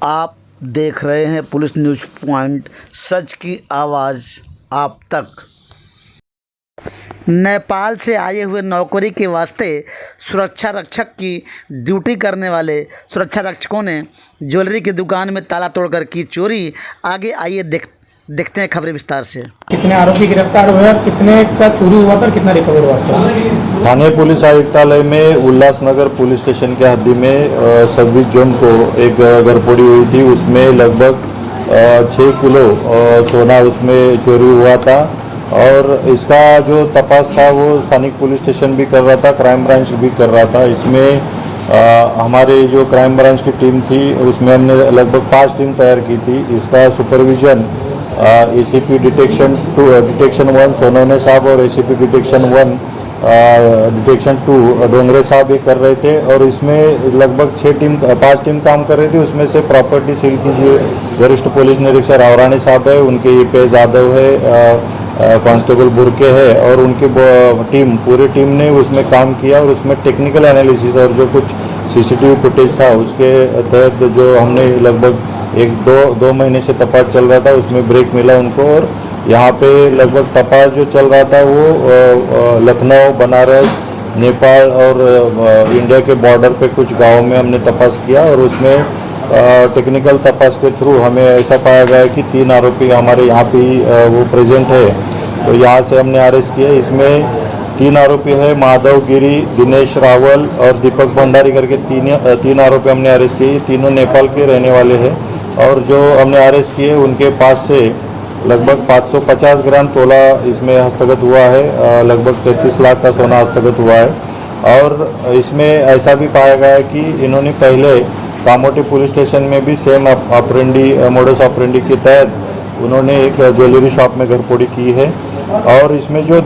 आप देख रहे हैं पुलिस न्यूज़ पॉइंट, सच की आवाज़ आप तक। नेपाल से आए हुए नौकरी के वास्ते सुरक्षा रक्षक की ड्यूटी करने वाले सुरक्षा रक्षकों ने ज्वेलरी की दुकान में ताला तोड़कर की चोरी। आगे आइए देखते हैं खबरें विस्तार से। कितने आरोपी गिरफ्तार हुए, कितने का चोरी हुआ था, कितना रिकवर हुआ था? थाने पुलिस आयुक्तालय में उल्लासनगर पुलिस स्टेशन के हद्दी में 26 जून को एक गड़बड़ी हुई थी। उसमें लगभग 6 किलो सोना उसमें चोरी हुआ था और इसका जो तपास था वो स्थानिक पुलिस स्टेशन भी कर रहा था, क्राइम ब्रांच भी कर रहा था। इसमें हमारे जो क्राइम ब्रांच की टीम थी उसमें हमने लगभग 5 टीम तैयार की थी। इसका सुपरविजन एसीपी डिटेक्शन 1 सोनोने साहब और एसीपी डिटेक्शन 2 डोंगरे साहब ये कर रहे थे और इसमें लगभग 5 टीम काम कर रही थी। उसमें से प्रॉपर्टी सील की जो वरिष्ठ पुलिस निरीक्षक रावरानी साहब है, उनके ईपीएस यादव है, कांस्टेबल बुरके है और उनकी पूरी टीम ने उसमें काम किया और उसमें टेक्निकल एनालिसिस और जो कुछ सीसीटीवी फुटेज था उसके तहत जो हमने लगभग 1-2 महीने से तपास चल रहा था उसमें ब्रेक मिला उनको। और यहाँ पे लगभग तपास जो चल रहा था वो लखनऊ, बनारस, नेपाल और इंडिया के बॉर्डर पे कुछ गाँव में हमने तपास किया और उसमें टेक्निकल तपास के थ्रू हमें ऐसा पाया गया कि 3 आरोपी हमारे यहाँ पे वो प्रेजेंट है, तो यहाँ से हमने अरेस्ट किया। इसमें 3 आरोपी है, माधव गिरी, दिनेश रावल और दीपक भंडारी करके 3 आरोपी हमने अरेस्ट किए। तीनों नेपाल के रहने वाले हैं और जो हमने अरेस्ट किए उनके पास से लगभग 550 ग्राम तोला इसमें हस्तगत हुआ है, लगभग 33 लाख का सोना हस्तगत हुआ है। और इसमें ऐसा भी पाया गया है कि इन्होंने पहले कामोटी पुलिस स्टेशन में भी सेम मोडस ऑपरेंडी के तहत उन्होंने एक ज्वेलरी शॉप में घरफोड़ी की है। और इसमें जो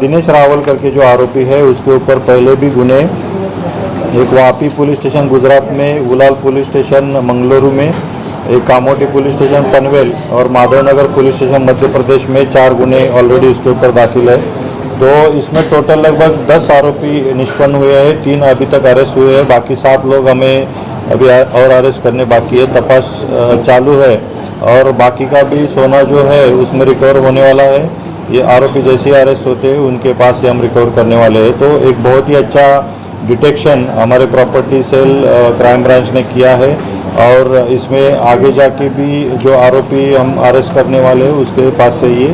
दिनेश रावल करके जो आरोपी है उसके ऊपर पहले भी गुने, एक वापी पुलिस स्टेशन गुजरात में, गुलाल पुलिस स्टेशन मंगलुरु में, एक कामोटी पुलिस स्टेशन पनवेल और माधवनगर पुलिस स्टेशन मध्य प्रदेश में 4 गुने ऑलरेडी उसके ऊपर दाखिल है। तो इसमें टोटल लगभग 10 आरोपी निष्पन्न हुए हैं, 3 अभी तक अरेस्ट हुए हैं, बाकी 7 लोग हमें अभी और अरेस्ट करने बाकी है। तपास चालू है और बाकी का भी सोना जो है उसमें रिकवर होने वाला है। ये आरोपी जैसे ही अरेस्ट होते हैं उनके पास से हम रिकवर करने वाले हैं। तो एक बहुत ही अच्छा डिटेक्शन हमारे प्रॉपर्टी सेल क्राइम ब्रांच ने किया है और इसमें आगे जाके भी जो आरोपी हम अरेस्ट करने वाले हैं उसके पास से ये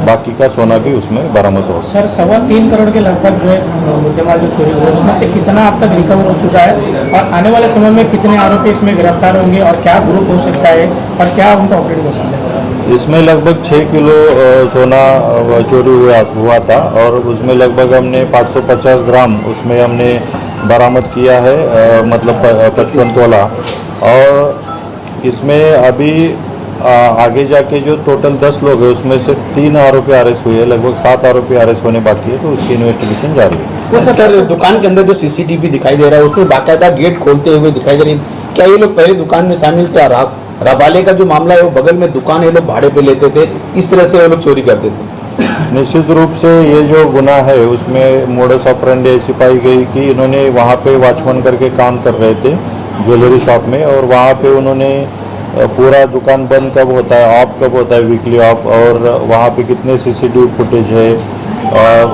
बाकी का सोना भी उसमें बरामद हो। सर 3.25 करोड़ के लगभग जो है मुद्देमाल जो चोरी हुआ उसमें से कितना अब तक रिकवर हो चुका है और आने वाले समय में कितने आरोपी इसमें गिरफ्तार होंगे और क्या ग्रुप हो सकता है और क्या उनका ऑपरेटिंग हो सकता है? इसमें लगभग 6 किलो सोना चोरी हुआ था और उसमें लगभग हमने 550 ग्राम उसमें हमने बरामद किया है, मतलब 55 तोला। और इसमें अभी आगे जाके जो टोटल 10 लोग हैं उसमें से 3 आरोपी अरेस्ट हुए हैं, लगभग 7 आरोपी अरेस्ट होने बाकी है, तो उसकी इन्वेस्टिगेशन जारी है। तो सर दुकान के अंदर जो सीसीटीवी दिखाई दे रहा है उसमें बाकायदा गेट खोलते हुए दिखाई दे रही है, क्या ये लोग पहले दुकान में शामिल थे? रबाले का जो मामला है वो बगल में दुकान ये लोग भाड़े पे लेते थे, इस तरह से ये लोग चोरी करते थे? निश्चित रूप से ये जो गुनाह है उसमें मोडस ऑपरेंडी ऐसी पाई गई कि इन्होंने वहाँ पे वॉचमैन करके काम कर रहे थे ज्वेलरी शॉप में और वहाँ पे उन्होंने पूरा दुकान बंद कब होता है, ऑफ कब होता है, वीकली ऑफ, और वहाँ पे कितने सीसीटीवी फुटेज है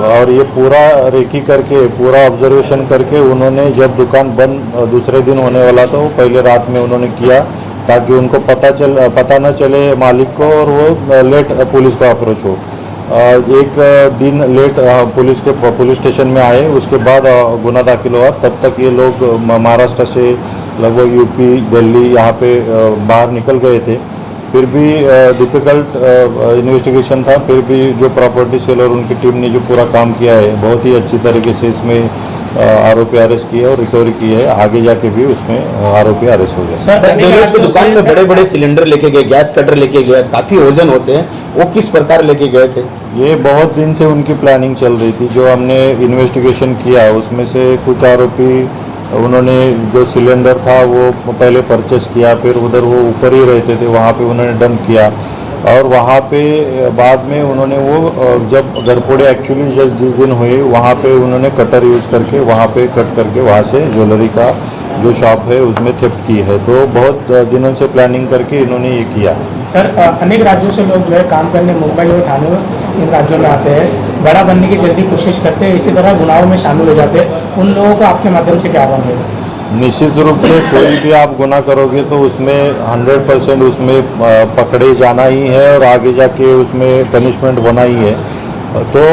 और ये पूरा रेकी करके पूरा ऑब्जर्वेशन करके उन्होंने जब दुकान बंद दूसरे दिन होने वाला था वो पहले रात में उन्होंने किया ताकि उनको पता न चले मालिक को और वो लेट पुलिस को अप्रोच हो। एक दिन लेट पुलिस स्टेशन में आए, उसके बाद गुना दाखिल हुआ। तब तक ये लोग महाराष्ट्र से लगभग यूपी, दिल्ली यहाँ पे बाहर निकल गए थे। फिर भी डिफ़िकल्ट इन्वेस्टिगेशन था, फिर भी जो प्रॉपर्टी सेल और उनकी टीम ने जो पूरा काम किया है बहुत ही अच्छी तरीके से इसमें आरोपी अरेस्ट किए और रिकवरी की है। आगे जाके भी उसमें आरोपी अरेस्ट हो गए। सर दुकान में बड़े बड़े सिलेंडर लेके गए, गैस कटर लेके गए, काफ़ी वजन होते हैं, वो किस प्रकार लेके गए थे? ये बहुत दिन से उनकी प्लानिंग चल रही थी। जो हमने इन्वेस्टिगेशन किया उसमें से कुछ आरोपी उन्होंने जो सिलेंडर था वो पहले परचेस किया, फिर उधर वो ऊपर ही रहते थे वहाँ पे उन्होंने डंप किया और वहाँ पे बाद में उन्होंने वो जब गड़बड़ी एक्चुअली जिस दिन हुई वहाँ पे उन्होंने कटर यूज़ करके वहाँ पे कट करके वहाँ से ज्वेलरी का जो शॉप है उसमें थेफ्ट की है। तो बहुत दिनों से प्लानिंग करके इन्होंने ये किया। सर अनेक राज्यों से लोग जो है काम करने मुंबई और ठाणे इन राज्यों में आते हैं, बड़ा बनने की जल्दी कोशिश करते हैं, इसी तरह गुनाहों में शामिल हो जाते हैं। उन लोगों को आपके माध्यम से क्या आह्वान है? निश्चित रूप से कोई भी आप गुनाह करोगे तो उसमें 100% उसमें पकड़े जाना ही है और आगे जाके उसमें पनिशमेंट होना ही है। तो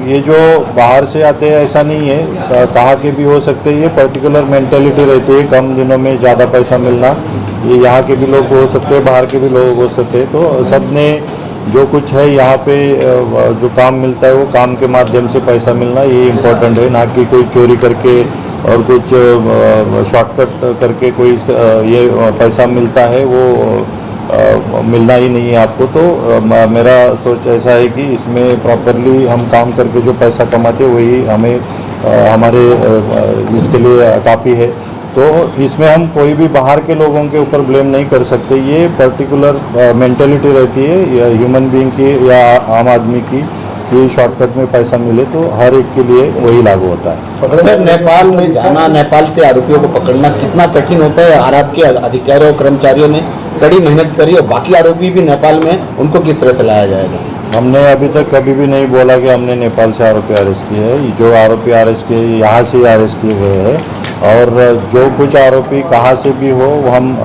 ये जो बाहर से आते हैं ऐसा नहीं है, कहाँ के भी हो सकते हैं। ये पर्टिकुलर मेंटेलिटी रहती है, कम दिनों में ज़्यादा पैसा मिलना। ये यहाँ के भी लोग हो सकते हैं, बाहर के भी लोग हो सकते हैं। तो सब ने जो कुछ है यहाँ पे जो काम मिलता है वो काम के माध्यम से पैसा मिलना ये इम्पोर्टेंट है, ना कि कोई चोरी करके और कुछ शॉर्टकट करके कोई ये पैसा मिलता है वो मिलना ही नहीं है आपको। तो मेरा सोच ऐसा है कि इसमें प्रॉपरली हम काम करके जो पैसा कमाते हैं वही हमें हमारे इसके लिए काफ़ी है। तो इसमें हम कोई भी बाहर के लोगों के ऊपर ब्लेम नहीं कर सकते। ये पर्टिकुलर मेंटेलिटी रहती है या ह्यूमन बीइंग की या आम आदमी की कि शॉर्टकट में पैसा मिले तो हर एक के लिए वही लागू होता है। सर नेपाल में जाना, नेपाल से आरोपियों को पकड़ना कितना कठिन होता है? आरआब के अधिकारियों और कर्मचारियों ने कड़ी मेहनत करी और बाकी आरोपी भी नेपाल में, उनको किस तरह से लाया जाएगा? हमने अभी तक कभी भी नहीं बोला कि हमने नेपाल से आरोपी अरेस्ट किए हैं। जो आरोपी अरेस्ट किए यहाँ से ही अरेस्ट किए गए हैं और जो कुछ आरोपी कहाँ से भी हो हम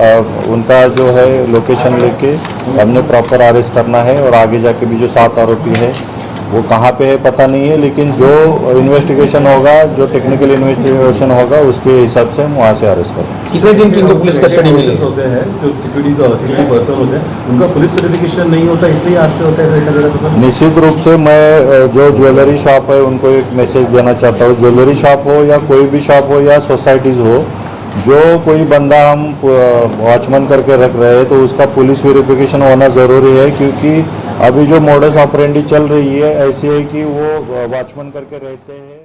उनका जो है लोकेशन लेके हमने प्रॉपर अरेस्ट करना है। और आगे जाके भी जो 7 आरोपी है वो कहाँ पे है पता नहीं है, लेकिन जो इन्वेस्टिगेशन होगा, जो टेक्निकल इन्वेस्टिगेशन होगा उसके हिसाब से हम वहाँ से अरेस्ट करेंगे। कितने दिन की इनको पुलिस कस्टडी मिली? होते हैं जो सिक्योरिटी पर्सन होते हैं उनका पुलिस वेरिफिकेशन नहीं होता, इसलिए हादसे होते हैं। निश्चित रूप से मैं जो ज्वेलरी शॉप है उनको एक मैसेज देना चाहता हूँ। ज्वेलरी शॉप हो या कोई भी शॉप हो या सोसाइटीज़ हो, जो कोई बंदा हम वॉचमैन करके रख रहे हैं तो उसका पुलिस वेरिफिकेशन होना ज़रूरी है, क्योंकि अभी जो मोडस ऑपरेंडी चल रही है ऐसी है कि वो वॉचमैन करके रहते हैं।